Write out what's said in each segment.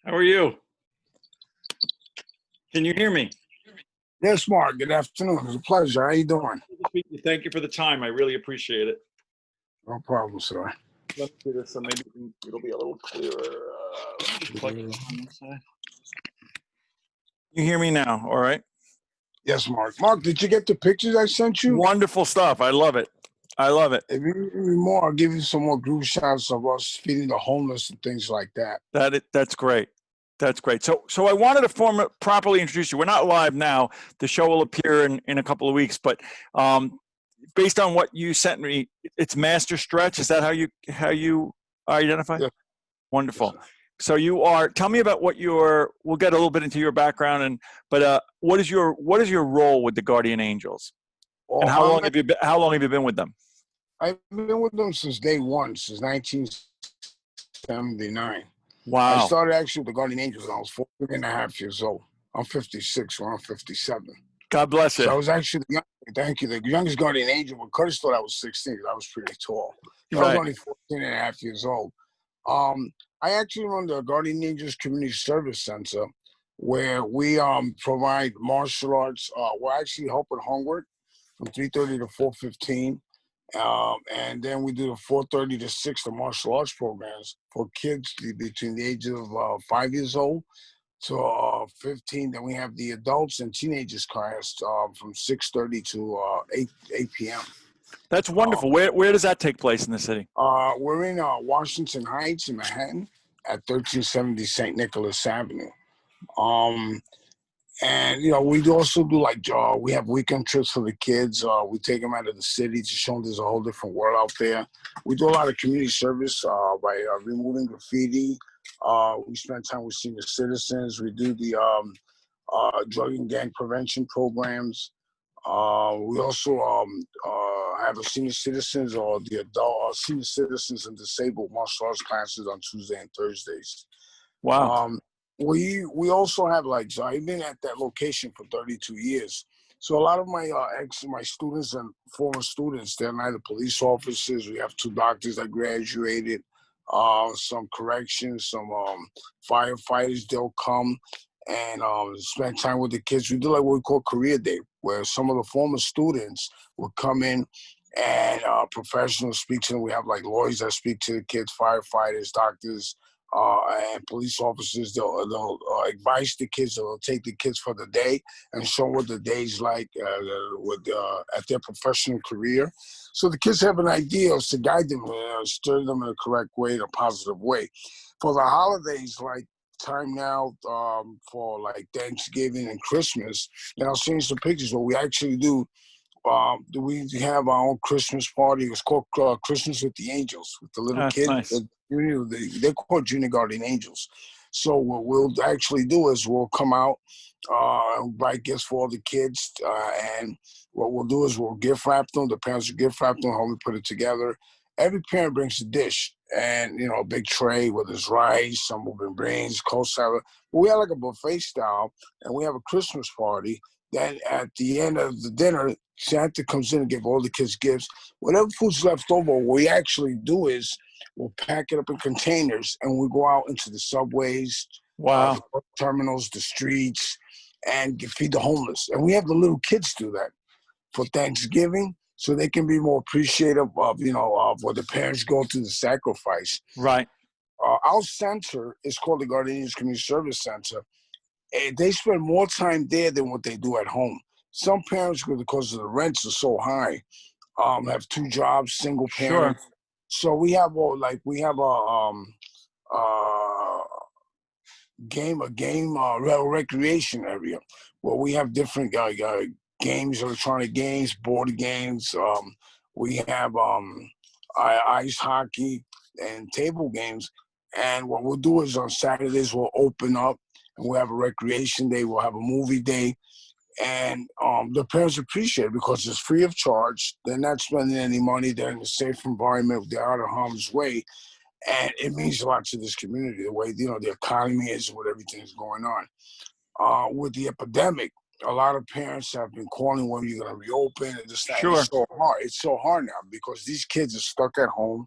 How are you? Can you hear me? Yes, Mark. Good afternoon. It's a pleasure. How you doing? Thank you for the time. I really appreciate it. No problem, sir. Let me do this so maybe it'll be a little clearer. Let me just plug it on this side. You hear me now, all right? Yes, Mark. Mark, did you get the pictures I sent you? Wonderful stuff. I love it. I love it. If you need more, I'll give you some more group shots of us feeding the homeless and things like that. That's great. That's great. So I wanted to properly introduce you. We're not live now. The show will appear in a couple of weeks, but based on what you sent me, it's Master Stretch. Is that how you identify? Yes. Wonderful. Yes, So tell me about we'll get a little bit into your background, but what is your role with the Guardian Angels? And how long have you been with them? I've been with them since day one, since 1979. Wow. I started actually with the Guardian Angels when I was 14 and a half years old. I'm 56, so I'm 57. God bless you. So I was actually the youngest Guardian Angel, but Curtis thought I was 16 because I was pretty tall. So I was only 14 and a half years old. I actually run the Guardian Angels Community Service Center, where we provide martial arts. We're actually helping homework from 3:30 to 4:15. And then we do the 4:30 to 6 the martial arts programs for kids between the ages of 5 years old to 15. Then we have the adults and teenagers class from 6:30 to 8 p.m. That's wonderful. Where does that take place in the city? We're in Washington Heights in Manhattan at 1370 St. Nicholas Avenue. And, we also do we have weekend trips for the kids. We take them out of the city to show them there's a whole different world out there. We do a lot of community service by removing graffiti. We spend time with senior citizens. We do the drug and gang prevention programs. We also have a senior citizens or the adult senior citizens and disabled martial arts classes on Tuesday and Thursdays. Wow. We also have so I've been at that location for 32 years. So a lot of my my students and former students, they're neither police officers. We have 2 doctors that graduated, some corrections, some firefighters. They'll come and spend time with the kids. We do what we call Career Day, where some of the former students will come in and professionals speak to them. We have lawyers that speak to the kids, firefighters, doctors, and police officers. They'll advise the kids. They'll take the kids for the day and show what the day's like at their professional career. So the kids have an idea to guide them, steer them in the correct way, in a positive way. For the holidays, time now for Thanksgiving and Christmas, and I'll send you some pictures. What we actually do, we have our own Christmas party. It's called Christmas with the Angels, with the little kids. Nice. They're called Junior Guardian Angels. So what we'll actually do is we'll come out and buy gifts for all the kids, and what we'll do is we'll gift wrap them. The parents will gift wrap them, how we put it together. Every parent brings a dish and, a big tray with his rice, some will bring beans, cold salad. But we have a buffet style, and we have a Christmas party. Then at the end of the dinner, Santa comes in and gives all the kids gifts. Whatever food's left over, what we actually do is we'll pack it up in containers and we go out into the subways, Wow. the terminals, the streets, and feed the homeless. And we have the little kids do that for Thanksgiving, so they can be more appreciative of, of what the parents go through, the sacrifice. Right. Our center is called the Guardian Angels Community Service Center. And they spend more time there than what they do at home. Some parents, because the rents are so high, have 2 jobs, single parents. Sure. So we have a recreation area where we have different games, electronic games, board games. We have ice hockey and table games. And what we'll do is on Saturdays we'll open up and we'll have a recreation day. We'll have a movie day. And the parents appreciate it because it's free of charge. They're not spending any money. They're in a safe environment. They're out of harm's way. And it means a lot to this community, the way, the economy is, with everything that's going on. With the epidemic, a lot of parents have been calling when you're going to reopen and this, that. Sure. It's so hard. It's so hard now because these kids are stuck at home.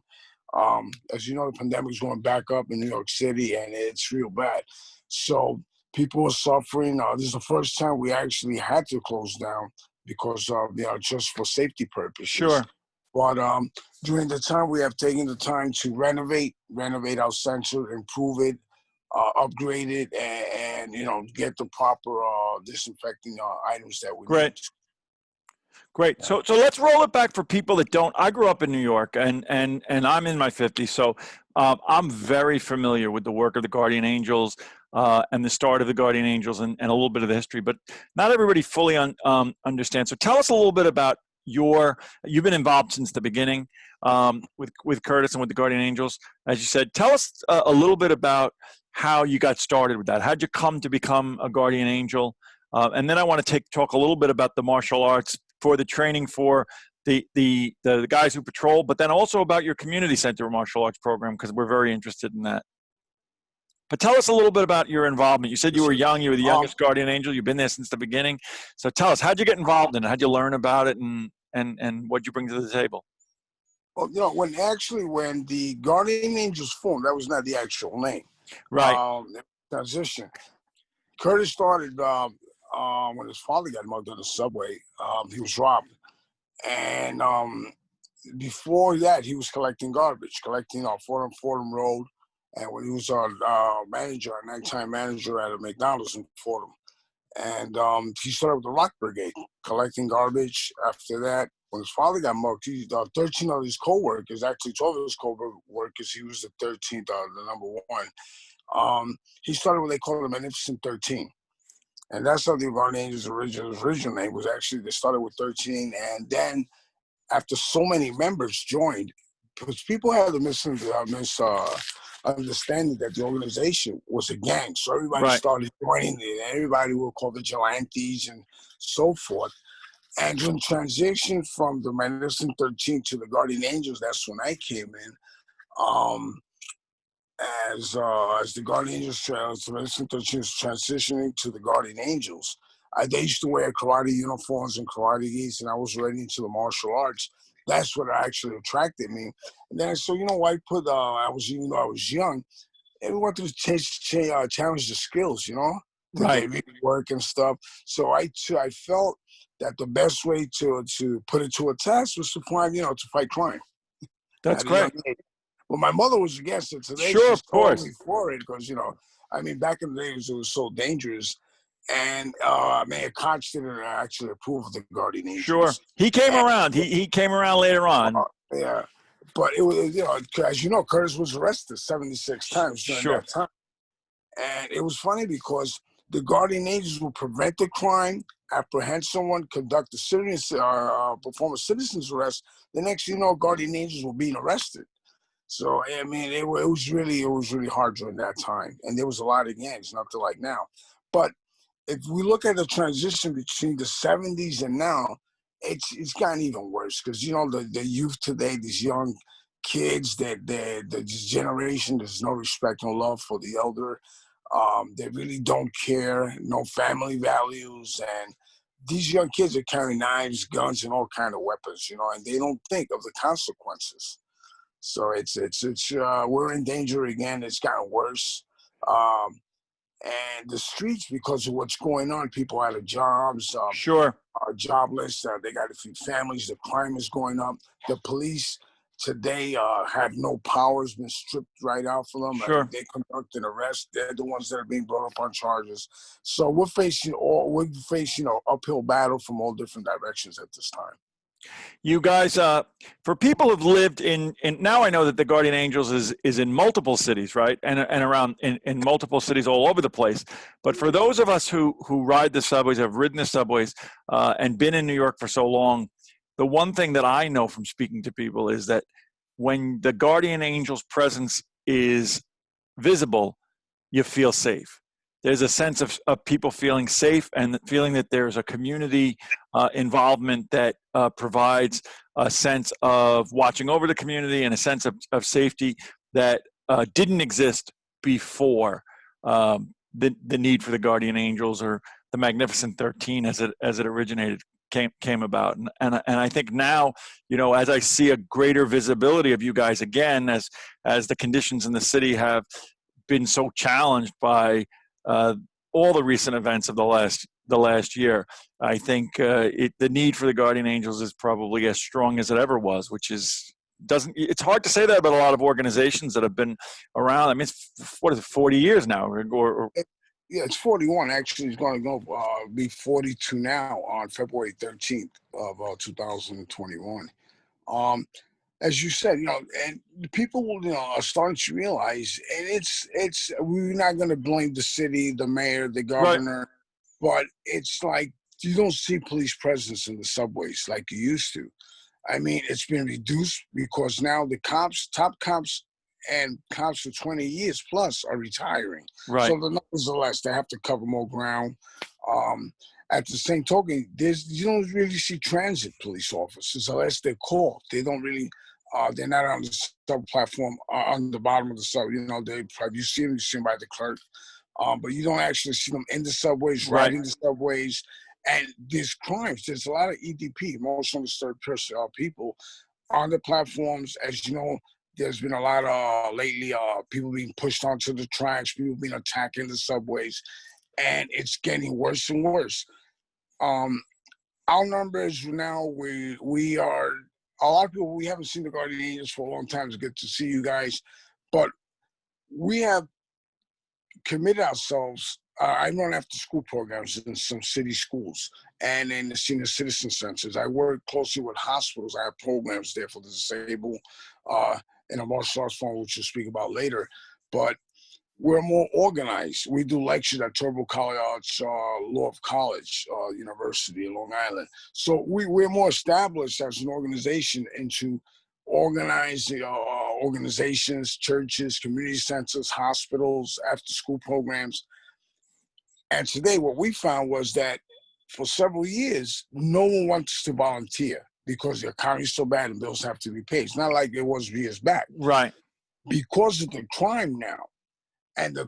As you know, the pandemic is going back up in New York City, and it's real bad. So people are suffering. This is the first time we actually had to close down because of, just for safety purposes. Sure. But during the time, we have taken the time to renovate our center, improve it, upgrade it, and get the proper disinfecting items that we need. Great. Great. So let's roll it back for people that don't. I grew up in New York, and I'm in my 50s, so I'm very familiar with the work of the Guardian Angels and the start of the Guardian Angels and a little bit of the history, but not everybody fully understands. So tell us a little bit about you've been involved since the beginning with Curtis and with the Guardian Angels, as you said. Tell us a little bit about how you got started with that. How'd you come to become a Guardian Angel? And then I want to talk a little bit about the martial arts for the training for the guys who patrol, but then also about your community center martial arts program, because we're very interested in that. But tell us a little bit about your involvement. You said you were young. You were the youngest Guardian Angel. You've been there since the beginning. So tell us, how'd you get involved in it? How'd you learn about it, and what'd you bring to the table? Well, when the Guardian Angels formed, that was not the actual name. Right. Transition. Curtis started when his father got mugged on the subway. He was robbed, and before that, he was collecting garbage, collecting on Fordham Road. And when he was a nighttime manager at a McDonald's in Fordham, and he started with the Rock Brigade, collecting garbage. After that, when his father got mugged, 13 of his co-workers, actually 12 of his co-workers, he was the 13th, the number one. He started what they call the Magnificent 13. And that's how the Guardian Angels' original name was. Actually, they started with 13. And then after so many members joined, because people had the misunderstanding that the organization was a gang. So everybody started joining it. And everybody were called vigilantes and so forth. And in transition from the Magnificent 13 to the Guardian Angels, that's when I came in. As the Guardian Angels, the Magnificent 13 was transitioning to the Guardian Angels, they used to wear karate uniforms and karate gis, and I was ready into the martial arts. That's what actually attracted me. And then, so I put, even though I was young, and we wanted to challenge the skills, that they really work and stuff. So I felt that the best way to put it to a test was to find, to fight crime. That's great. Well, my mother was against it. Today, sure, she's of course. totally for it because, back in the days, it was so dangerous. And Mayor Koch didn't actually approve of the Guardian Angels. Sure. He came around. He came around later on. Yeah. But it was, as you know, Curtis was arrested 76 times during that time. And it was funny because the Guardian Angels will prevent the crime, apprehend someone, conduct perform a citizen's arrest. The next thing you know, Guardian Angels were being arrested. So it was really hard during that time, and there was a lot of gangs, nothing like now. But if we look at the transition between the 70s and now, it's gotten even worse because the youth today, these young kids, this generation, there's no respect, no love for the elder. They really don't care, no family values, and these young kids are carrying knives, guns, and all kind of weapons, and they don't think of the consequences. So it's we're in danger again. It's gotten worse. And the streets, because of what's going on, people out of jobs, are jobless. They got to feed families. The crime is going up. The police today have no powers, been stripped right out for them. Sure. They conduct an arrest. They're the ones that are being brought up on charges. So we're facing uphill battle from all different directions at this time. You guys, for people who've lived in now, I know that the Guardian Angels is in multiple cities, right, and around in multiple cities all over the place. But for those of us who ride the subways, have ridden the subways, and been in New York for so long, the one thing that I know from speaking to people is that when the Guardian Angels' presence is visible, you feel safe. There's a sense of people feeling safe and feeling that there's a community involvement that provides a sense of watching over the community and a sense of safety that didn't exist before the need for the Guardian Angels or the Magnificent 13 as it originated. came about. And I think now, as I see a greater visibility of you guys again, as the conditions in the city have been so challenged by all the recent events of the last year, I think the need for the Guardian Angels is probably as strong as it ever was, which is it's hard to say that about a lot of organizations that have been around. I mean, what is it, 40 years now? Yeah, it's 41. Actually, it's going to be 42 now on February 13th of 2021. As you said, and people will, are starting to realize, and we're not going to blame the city, the mayor, the governor, but it's like you don't see police presence in the subways like you used to. I mean, it's been reduced because now the top cops and cops for 20 years plus are retiring. Right. So the numbers are less. They have to cover more ground. At the same token, you don't really see transit police officers unless they're called. They don't really, they're not on the sub platform, on the bottom of the sub. You see them by the clerk. But you don't actually see them in the subways, riding the subways. And there's crimes. There's a lot of EDP, emotional disturbed person, people on the platforms. As you know, there's been a lot of lately people being pushed onto the tracks, people being attacked in the subways, and it's getting worse and worse. Our numbers now, we are a lot of people. We haven't seen the Guardian Angels for a long time. It's good to see you guys, but we have committed ourselves. I run after school programs in some city schools and in the senior citizen centers. I work closely with hospitals. I have programs there for the disabled in a martial arts form, which we'll speak about later. But we're more organized. We do lectures at Turbo College, Law College University in Long Island. So we're more established as an organization into organizing organizations, churches, community centers, hospitals, after-school programs. And today what we found was that for several years, no one wants to volunteer because the economy is so bad and bills have to be paid. It's not like it was years back. Right. Because of the crime now, and the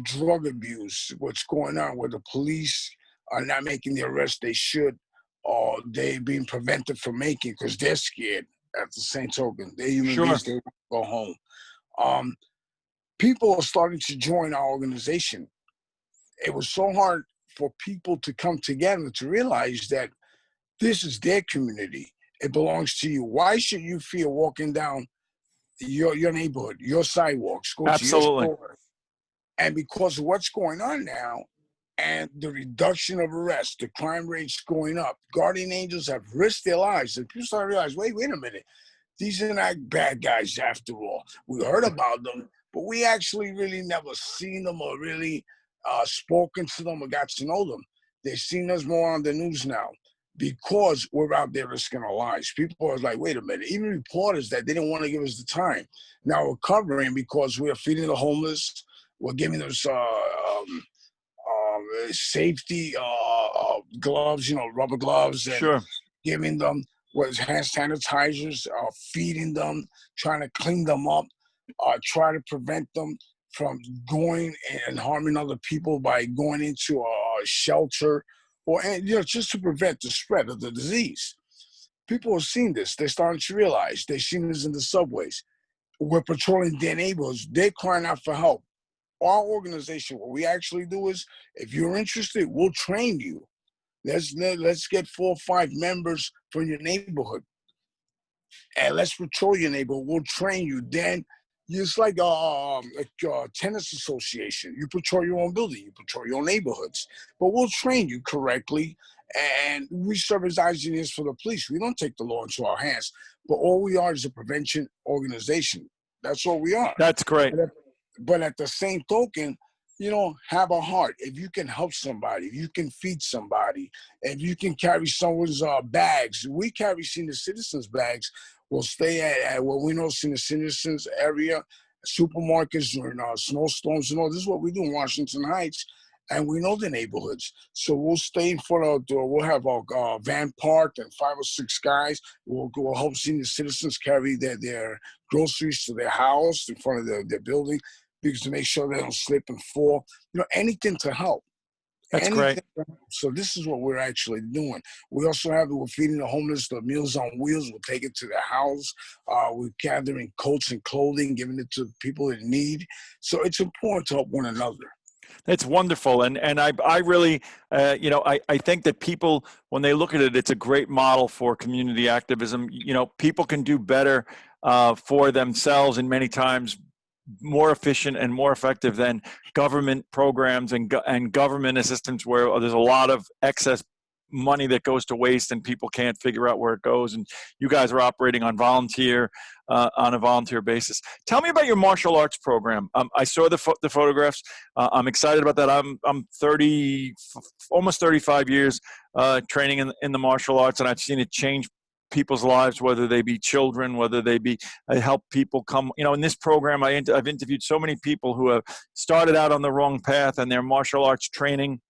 drug abuse, what's going on where the police are not making the arrest they should, or they being prevented from making because they're scared at the same token. They're human beings, they want to go home. People are starting to join our organization. It was so hard for people to come together to realize that this is their community. It belongs to you. Why should you fear walking down your neighborhood, your sidewalks, go to your store? And because of what's going on now and the reduction of arrests, the crime rate's going up, Guardian Angels have risked their lives. And people start to realize, wait a minute. These are not bad guys after all. We heard about them, but we actually really never seen them or really spoken to them or got to know them. They've seen us more on the news now because we're out there risking our lives. People are like, wait a minute. Even reporters that didn't want to give us the time. Now we're covering because we're feeding the homeless. We're giving them safety gloves, rubber gloves, and giving them hand sanitizers, feeding them, trying to clean them up, try to prevent them from going and harming other people by going into a shelter, or just to prevent the spread of the disease. People have seen this. They're starting to realize. They've seen this in the subways. We're patrolling their neighborhoods. They're crying out for help. Our organization, what we actually do is, if you're interested, we'll train you. Let's get 4 or 5 members from your neighborhood, and let's patrol your neighborhood. We'll train you. Then it's like a tennis association. You patrol your own building, you patrol your own neighborhoods, but we'll train you correctly. And we serve as engineers for the police. We don't take the law into our hands, but all we are is a prevention organization. That's all we are. That's great. But at the same token, have a heart. If you can help somebody, if you can feed somebody, if you can carry someone's bags, we carry senior citizens' bags. We'll stay at what we know senior citizens area, supermarkets during snowstorms. This is what we do in Washington Heights, and we know the neighborhoods. So we'll stay in front of the door. We'll have our van parked and 5 or 6 guys. We'll help senior citizens carry their groceries to their house in front of their building, because to make sure they don't slip and fall, anything to help. That's great. Anything. So this is what we're actually doing. We also have, we're feeding the homeless the Meals on Wheels. We'll take it to their house. We're gathering coats and clothing, giving it to people in need. So it's important to help one another. That's wonderful. And I really, I think that people, when they look at it, it's a great model for community activism. People can do better for themselves, and many times more efficient and more effective than government programs and government assistance, where there's a lot of excess money that goes to waste and people can't figure out where it goes. And you guys are operating on a volunteer basis. Tell me about your martial arts program. I saw the photographs. I'm excited about that. I'm 30, almost 35 years training in the martial arts, and I've seen it change people's lives, whether they be children, whether they be help people come. In this program, I've interviewed so many people who have started out on the wrong path, and their martial arts training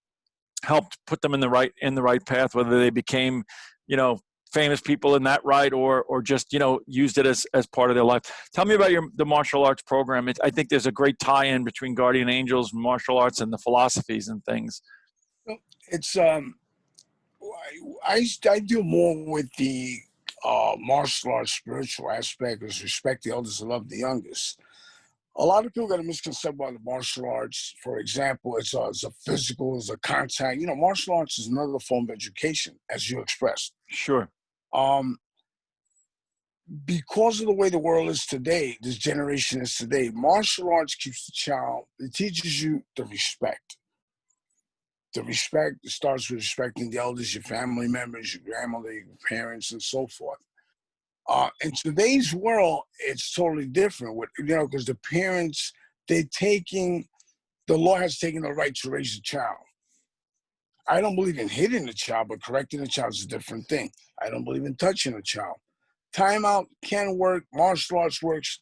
helped put them in the right path, whether they became, famous people in that right, or just, used it as part of their life. Tell me about the martial arts program. I think there's a great tie-in between Guardian Angels, martial arts, and the philosophies and things. It's I deal more with the martial arts spiritual aspect, is respect the elders and love the youngest. A lot of people got a misconception about the martial arts. For example, it's a physical, it's a contact. Martial arts is another form of education, as you expressed. Sure. Because of the way the world is today, this generation is today, martial arts keeps the child, it teaches you the respect. The respect starts with respecting the elders, your family members, your grandmother, your parents, and so forth. In today's world, it's totally different. Because the parents, the law has taken the right to raise a child. I don't believe in hitting the child, but correcting the child is a different thing. I don't believe in touching a child. Timeout can work. Martial arts works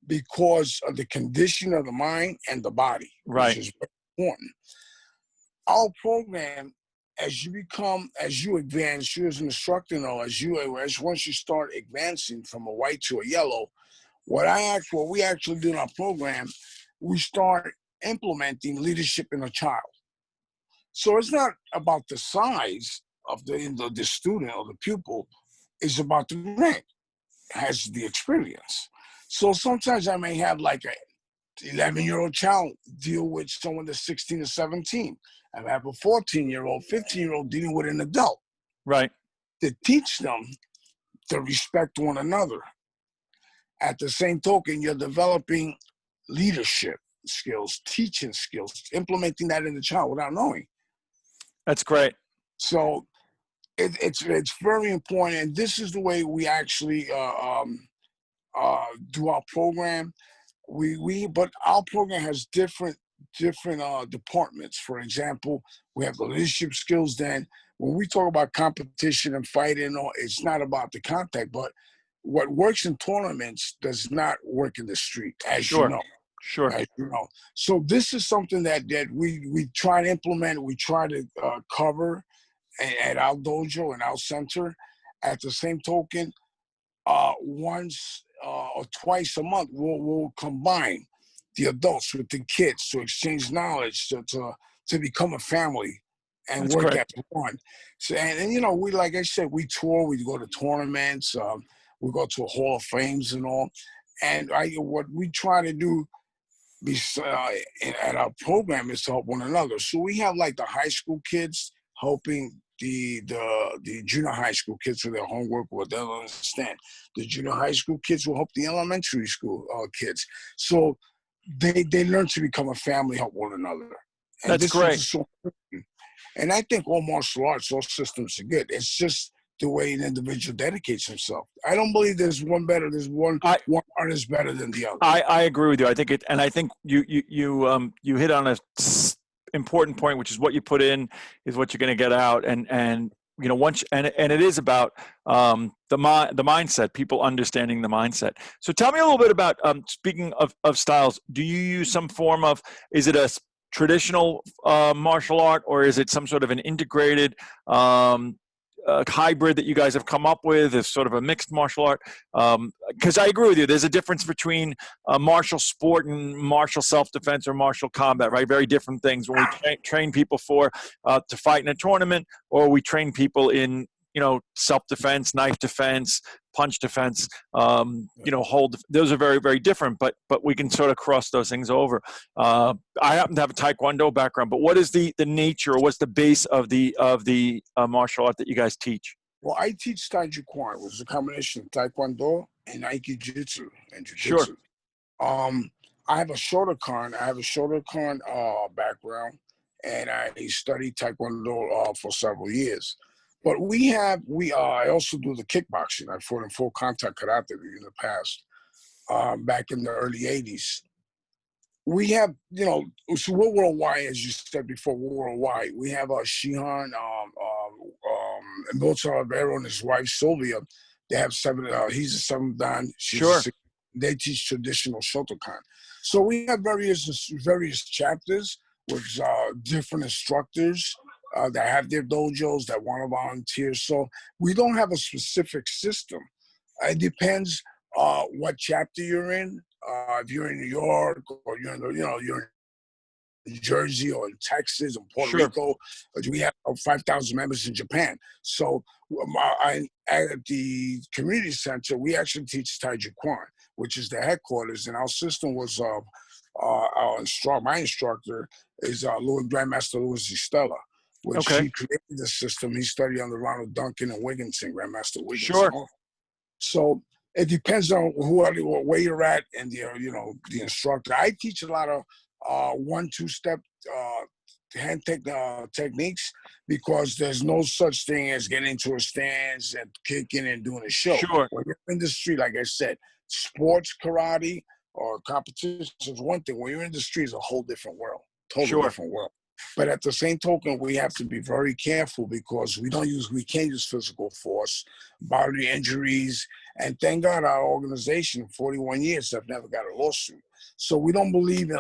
because of the condition of the mind and the body, right, which is very important. Our program, as you advance, you as an instructor know, once you start advancing from a white to a yellow, what we actually do in our program, we start implementing leadership in a child. So it's not about the size of the student or the pupil, it's about the rank, has the experience. So sometimes I may have like a 11-year-old child deal with someone that's 16 or 17. I have a 14-year-old, 15-year-old dealing with an adult. Right. To teach them to respect one another. At the same token, you're developing leadership skills, teaching skills, implementing that in the child without knowing. That's great. So it's very important, and this is the way we actually do our program. But our program has different departments. For example, we have the leadership skills. Then when we talk about competition and fighting, it's not about the contact, but what works in tournaments does not work in the street, as you know. Sure. As you know. So this is something that we try to implement. We try to cover at our dojo and our center. At the same token, once or twice a month, we'll combine the adults with the kids to exchange knowledge, to become a family and That's work great. as one. So, and we, like I said, we tour, we go to tournaments, we go to Hall of Fames and all. And what we try to do at our program is to help one another. So we have like the high school kids helping the junior high school kids with their homework, what they don't understand. The junior high school kids will help the elementary school kids. So they learn to become a family, help one another. And that's great. So important. And I think all martial arts, all systems are good. It's just the way an individual dedicates himself. I don't believe there's one better. There's one artist better than the other. I agree with you. I think I think you hit on a important point, which is what you put in is what you're going to get out. And once and it is about the mindset, people understanding the mindset. So tell me a little bit about speaking of styles. Do you use some form of, is it a traditional martial art, or is it some sort of an integrated hybrid that you guys have come up with, is sort of a mixed martial art? Because I agree with you. There's a difference between martial sport and martial self-defense or martial combat, right? Very different things. When we train people to fight in a tournament, or we train people in, self-defense, knife defense, punch defense, those are very, very different, but we can sort of cross those things over. I happen to have a Taekwondo background, but what is the nature, or what's the base of the martial art that you guys teach? Well, I teach Taekwondo, which is a combination of Taekwondo and Aikido and Sure. Jiu-Jitsu. I have a Shotokan. Background, and I studied Taekwondo for several years. But I also do the kickboxing. I fought in full contact karate in the past, back in the early 80s. We have, so we're worldwide, as you said before, we're worldwide. We have Shihan, and Milton Rivero and his wife, Sylvia. They have he's a 7th Dan. Sure. They teach traditional Shotokan. So we have various chapters with different instructors that have their dojos, that want to volunteer. So we don't have a specific system. It depends what chapter you're in. If you're in New York, or you're in New Jersey, or in Texas, or Puerto Rico, we have 5,000 members in Japan. So at the community center, we actually teach Taekwondo, which is the headquarters, and our system was my instructor is Grandmaster Louis Estella, which he created the system. He studied under Ronald Duncan and Wigginton, Grandmaster Wigginton. Sure. So it depends on where you're at and the instructor. I teach a lot of 1-2 step hand techniques, because there's no such thing as getting into a stance and kicking and doing a show. Sure. When you're in the street, like I said, sports karate or competition is one thing. When you're in the street, it's a whole different world. Totally different world. But at the same token, we have to be very careful, because we can't use physical force, bodily injuries, and thank God our organization, 41 years, have never got a lawsuit. So we don't believe in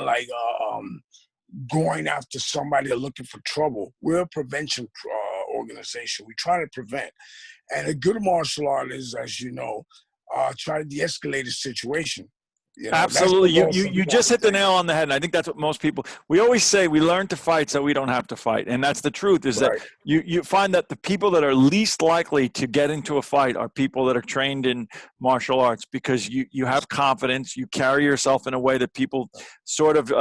going after somebody or looking for trouble. We're a prevention organization. We try to prevent. And a good martial art is, as you know, try to de-escalate a situation. Absolutely. You just hit the nail on the head. And I think that's what most people, we always say we learn to fight so we don't have to fight. And that's the truth, is that you find that the people that are least likely to get into a fight are people that are trained in martial arts, because you have confidence, you carry yourself in a way that people sort of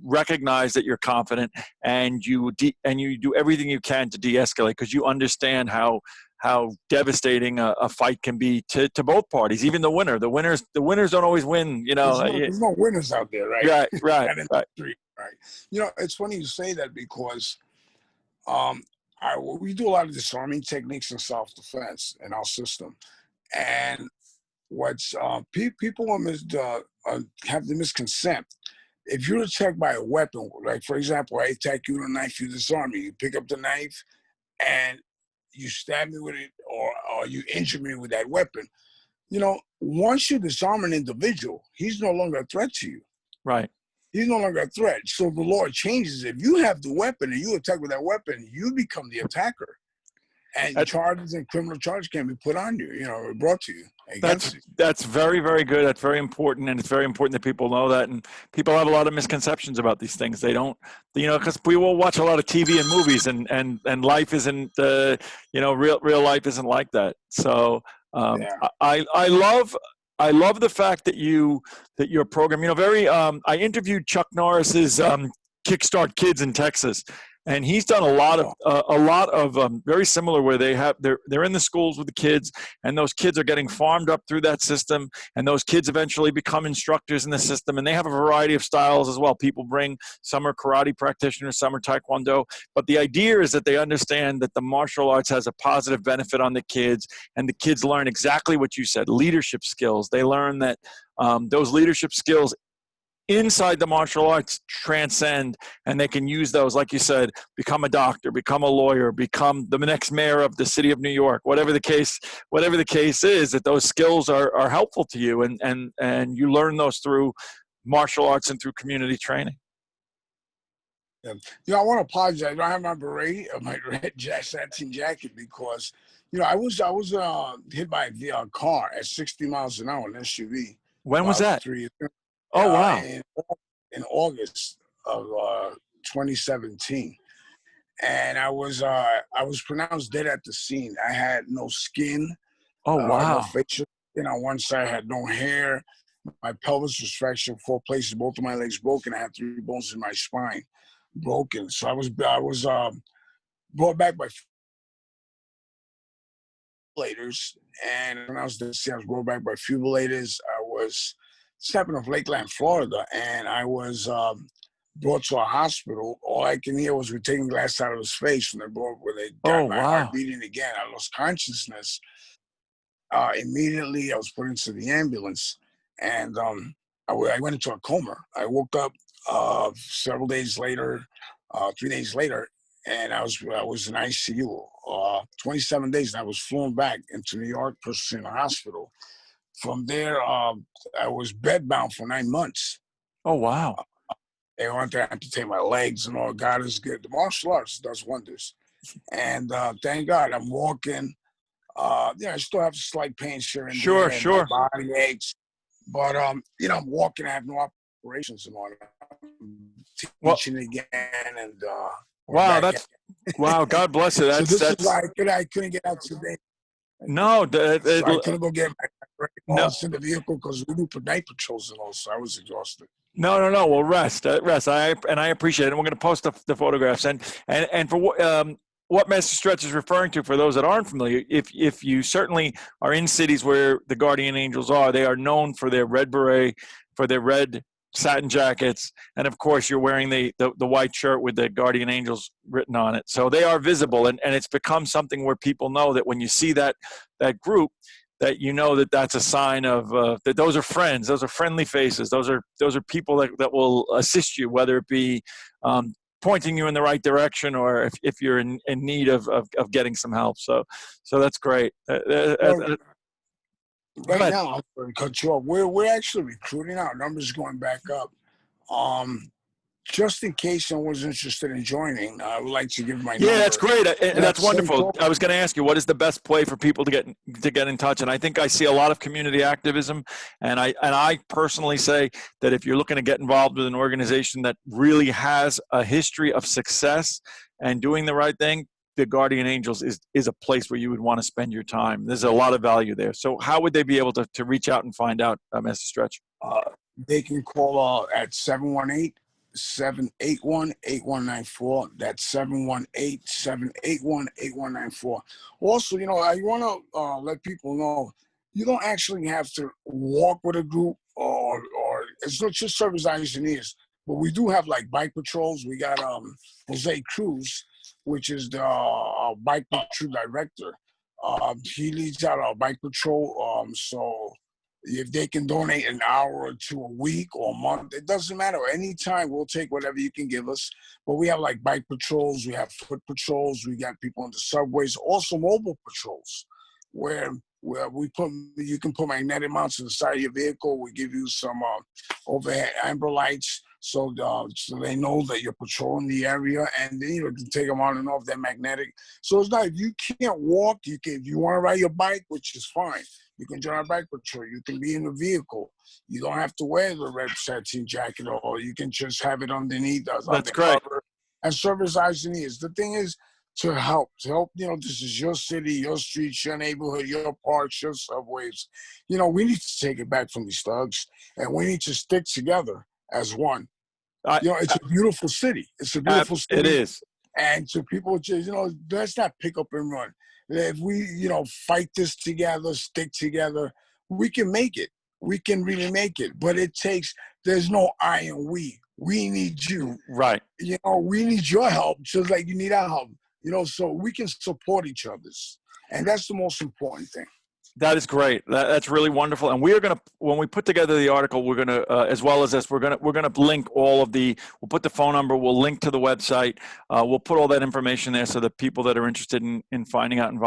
recognize that you're confident, and you do everything you can to de-escalate, because you understand how devastating a fight can be to both parties, even the winner. The winners don't always win, There's no winners out there, right? Right. It's funny you say that, because we do a lot of disarming techniques in self-defense in our system. And what's people have the misconception. If you're attacked by a weapon, like, for example, I attack you with a knife, you disarm me. You pick up the knife and you stab me with it, or you injure me with that weapon. Once you disarm an individual, he's no longer a threat to you. Right. He's no longer a threat. So the law changes. If you have the weapon and you attack with that weapon, you become the attacker. And charges and criminal charges can be put on you, brought to you. That's very, very good. That's very important. And it's very important that people know that. And people have a lot of misconceptions about these things. They don't, because we will watch a lot of TV and movies, and life isn't, real life isn't like that. So I love the fact that your program, I interviewed Chuck Norris's Kickstart Kids in Texas. And he's done a lot of very similar, where they're in the schools with the kids, and those kids are getting farmed up through that system, and those kids eventually become instructors in the system, and they have a variety of styles as well. People bring, some are karate practitioners, some are Taekwondo, but the idea is that they understand that the martial arts has a positive benefit on the kids, and the kids learn exactly what you said, leadership skills. They learn that those leadership skills inside the martial arts transcend, and they can use those, like you said, become a doctor, become a lawyer, become the next mayor of the city of New York, whatever the case is, that those skills are helpful to you, and you learn those through martial arts and through community training. I want to apologize. I don't have my beret, my red satin jacket, because I was hit by a car at 60 miles an hour, an SUV, When was about that? 3 years Oh, wow. in August of 2017. And I was pronounced dead at the scene. I had no skin, Oh, no wow. facial. On one side I had no hair. My pelvis was fractured 4 places. Both of my legs broken. I had 3 bones in my spine broken. So I was brought back by defibrillators, and when I was brought back by defibrillators. I was stepping off Lakeland, Florida, and I was brought to a hospital. All I can hear was we're taking glass out of his face, and when they Oh, got my heart wow. beating again. I lost consciousness. Immediately, I was put into the ambulance, and I went into a coma. I woke up several days later, 3 days later, and I was in ICU. 27 days, and I was flown back into New York, in the hospital. From there, I was bedbound for 9 months. Oh, wow. They wanted to amputate my legs and all. God is good. The martial arts does wonders, and thank God I'm walking. I still have slight pains here and Sure, there, and my sure. body aches. But I'm walking. I have no operations and all that. I'm Well, teaching again, and we're wow. back. Wow. God bless you. So this is why That's, I couldn't get out today. no, So I couldn't go get my no, in the vehicle because we do night patrols and all. So I was exhausted. no. Well, rest. I appreciate it. And we're going to post the photographs and for what Master Stretch is referring to, for those that aren't familiar, if you certainly are in cities where the Guardian Angels are, they are known for their red beret, for their red satin jackets, and of course you're wearing the white shirt with the Guardian Angels written on it. So they are visible, and it's become something where people know that when you see that group, that you know that that's a sign of that those are friends, those are friendly faces, those are people that will assist you, whether it be pointing you in the right direction, or if you're in need of getting some help. So that's great. Well, Go right ahead. now, I'm going to cut you off. We're actually recruiting. Our numbers going back up. Um, just in case someone's interested in joining, I would like to give my Yeah, that's number. great. That's That's wonderful. Central. I was going to ask you, what is the best way for people to get in touch? And I think I see a lot of community activism, and I personally say that if you're looking to get involved with an organization that really has a history of success and doing the right thing, the Guardian Angels is a place where you would want to spend your time. There's a lot of value there. So how would they be able to reach out and find out, Mr. Stretch? They can call at 718-781-8194. That's 718-781-8194. Also, I want to let people know you don't actually have to walk with a group, or it's not just service engineers, but we do have like bike patrols. We got Jose Cruz, which is the bike patrol director. He leads out our bike patrol. So if they can donate an hour or two a week or a month, it doesn't matter. Anytime, we'll take whatever you can give us. But we have like bike patrols, we have foot patrols, we got people on the subways, also mobile patrols, where you can put magnetic mounts on the side of your vehicle. We give you some overhead amber lights, so they know that you're patrolling the area, and then you can take them on and off. They're magnetic, so it's not, if you can't walk, if you want to ride your bike, which is fine. You can join our bike patrol. You can be in the vehicle. You don't have to wear the red satin jacket, or you can just have it underneath us on That's the great. cover. And service engineers. The thing is to help. This is your city, your streets, your neighborhood, your parks, your subways. We need to take it back from these thugs, and we need to stick together as one. I, It's a beautiful city. It's a beautiful it city. is. And to people, just, let's not pick up and run. If we, fight this together, stick together, we can make it. We can really make it. But there's no I and we. We need you. Right. We need your help just like you need our help. So we can support each other's. And that's the most important thing. That is great. That's really wonderful. And we are going to, when we put together the article, we're going to, as well as this, we're going to link all of we'll put the phone number, we'll link to the website. We'll put all that information there so that people that are interested in finding out in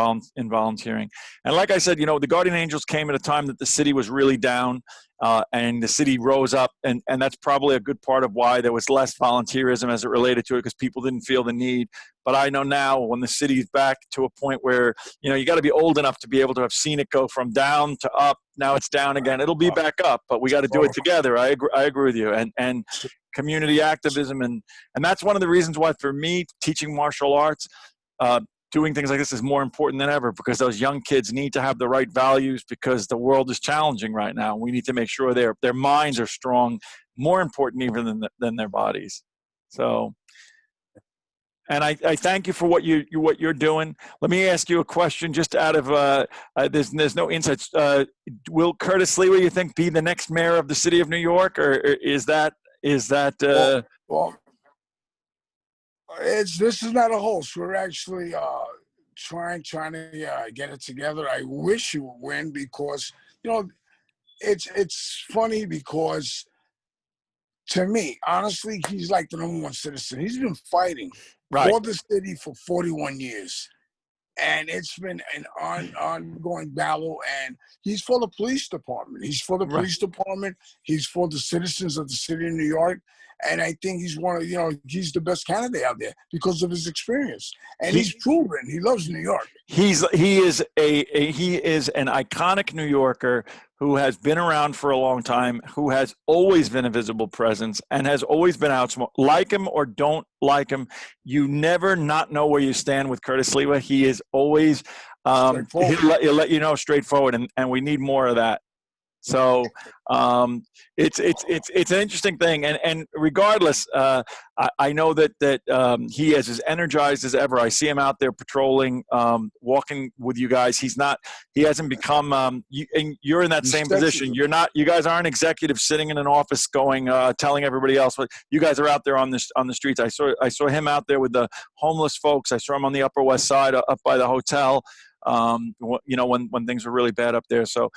volunteering. And like I said, the Guardian Angels came at a time that the city was really down. and the city rose up, and that's probably a good part of why there was less volunteerism as it related to it, because people didn't feel the need. But I know now, when the city's back to a point where, you got to be old enough to be able to have seen it go from down to up. Now it's down again. It'll be back up, but we got to do it together. I agree with you. And community activism, and that's one of the reasons why, for me, teaching martial arts, doing things like this is more important than ever, because those young kids need to have the right values, because the world is challenging right now. We need to make sure their minds are strong, more important even than their bodies. So, and I thank you for what you're doing. Let me ask you a question, just out of there's no insights. Will Curtis Lewa, you think, be the next mayor of the city of New York, or is that well, this is not a host. We're actually trying to get it together. I wish he would win, because it's funny, because to me, honestly, he's like the #1 citizen. He's been fighting for the city for 41 years. And it's been an ongoing battle, and he's for the police department. He's for the police department. He's for the citizens of the city of New York. And I think he's he's the best candidate out there because of his experience. And he's proven he loves New York. He is an iconic New Yorker who has been around for a long time, who has always been a visible presence, and has always been outspoken. Like him or don't like him, you never not know where you stand with Curtis Lewa. He is always he'll let you know straightforward, and we need more of that. So it's an interesting thing, and regardless, I know that he is as energized as ever. I see him out there patrolling, walking with you guys. He hasn't become and you're in that same position. You guys aren't executives sitting in an office going telling everybody else. But you guys are out there on the streets. I saw him out there with the homeless folks. I saw him on the Upper West Side up by the hotel. When things were really bad up there. So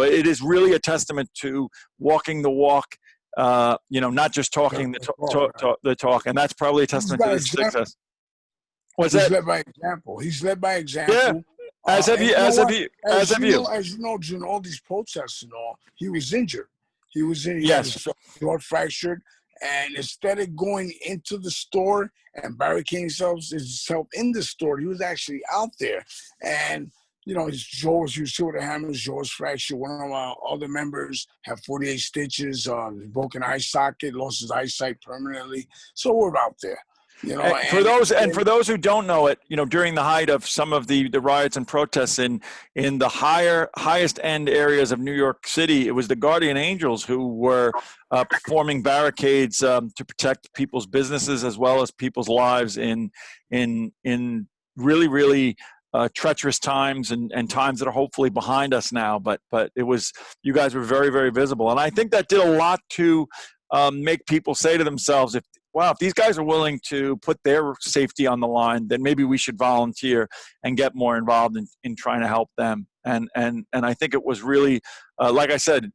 it is really a testament to walking the walk, not just talking the talk. And that's probably a testament to his success. He's led by example. He's led by example. Yeah. As have you. As you know, during all these protests and all, he was injured. He had his jaw fractured. And instead of going into the store and barricading himself in the store, he was actually out there. And, his jaw was, you see with the hammer, his jaw was fractured. One of our other members had 48 stitches, broken eye socket, lost his eyesight permanently. So we're out there. For those who don't know it, during the height of some of the riots and protests in the highest end areas of New York City, it was the Guardian Angels who were forming barricades to protect people's businesses as well as people's lives in really, really treacherous times and times that are hopefully behind us now. But you guys were very, very visible, and I think that did a lot to make people say to themselves, if these guys are willing to put their safety on the line, then maybe we should volunteer and get more involved in trying to help them. And I think it was really, like I said,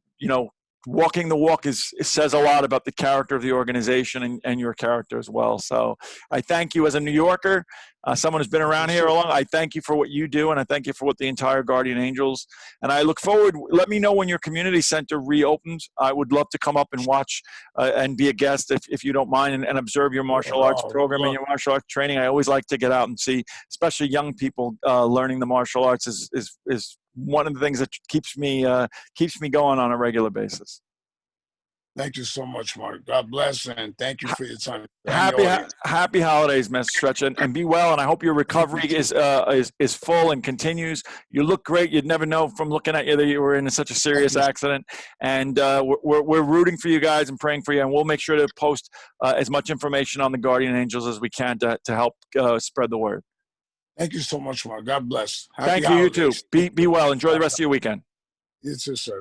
walking the walk says a lot about the character of the organization and your character as well. So I thank you as a New Yorker, someone who's been around here a long. I thank you for what you do, and I thank you for what the entire Guardian Angels. And I look forward. Let me know when your community center reopens. I would love to come up and watch and be a guest if you don't mind, and observe your martial arts program and your martial arts training. I always like to get out and see, especially young people learning the martial arts is one of the things that keeps me going on a regular basis. Thank you so much, Mark. God bless, and thank you for your time. Happy holidays, Mr. Stretch, and be well. And I hope your recovery is full and continues. You look great. You'd never know from looking at you that you were in such a serious accident. And we're rooting for you guys and praying for you. And we'll make sure to post as much information on the Guardian Angels as we can to help spread the word. Thank you so much, Mark. God bless. Thank you. You too. Be well. Enjoy the rest of your weekend. You too, sir.